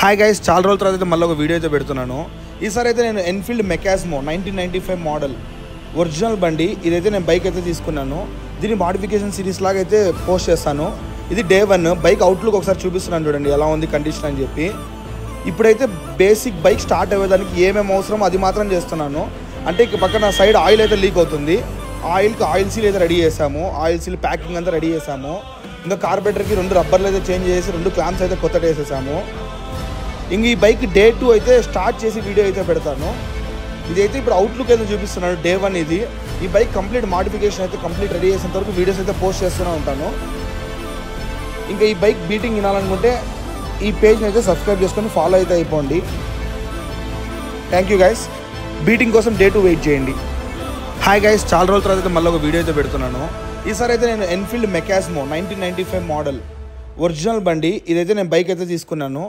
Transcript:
Hi guys, చాలా రోజుల తర్వాత అయితే మళ్ళీ ఒక వీడియో అయితే పెడుతున్నాను. ఈసారి అయితే నేను ఎన్ఫీల్డ్ మెకాస్మో 1995 మోడల్ ఒరిజినల్ బండి ఇదైతే నేను బైక్ అయితే తీసుకున్నాను. దీన్ని మాడిఫికేషన్ సిరీస్ లాగా అయితే పోస్ట్ చేస్తాను. ఇది డే 1 బైక్ అవుట్లుక్ ఒకసారి చూపిస్తున్నాను చూడండి ఎలా ఉంది కండిషన్ అని చెప్పి. ఇప్పుడైతే బేసిక్ బైక్ స్టార్ట్ అయ్యేదానికి ఏమేమి అవసరమో అది మాత్రం చేస్తున్నాను. అంటే ఇక పక్కన సైడ్ ఆయిల్ అయితే లీక్ అవుతుంది. ఆయిల్కి ఆయిల్ సీల్ అయితే రెడీ చేసాము. ఆయిల్ సీల్ ప్యాకింగ్ అంతా రెడీ చేసాము. ఇంకా కార్బొరేటర్కి 2 రబ్బర్లు అయితే చేంజ్ చేసి 2 క్లాంప్స్ అయితే కొత్తగా వేసేసాము. ఇంక ఈ బైక్ డే 2 అయితే స్టార్ట్ చేసి వీడియో అయితే పెడతాను. ఇదైతే ఇప్పుడు అవుట్లుక్ అయితే చూపిస్తున్నాను డే 1 ఇది. ఈ బైక్ కంప్లీట్ మాడిఫికేషన్ అయితే కంప్లీట్ రెడీ చేసేంత వరకు వీడియోస్ అయితే పోస్ట్ చేస్తూనే ఉంటాను. ఇంకా ఈ బైక్ బీటింగ్ వినాలనుకుంటే ఈ పేజ్ని అయితే సబ్స్క్రైబ్ చేసుకొని ఫాలో అయితే అయిపోండి. Thank you guys. బీటింగ్ కోసం డే 2 వెయిట్ చేయండి. హాయ్ గైస్, చాలా రోజుల తర్వాత అయితే మళ్ళీ ఒక వీడియో అయితే పెడుతున్నాను. ఈసారి అయితే నేను ఎన్ఫీల్డ్ మెకాస్మో 1995 మోడల్ ఒరిజినల్ బండి ఇదైతే నేను బైక్ అయితే తీసుకున్నాను.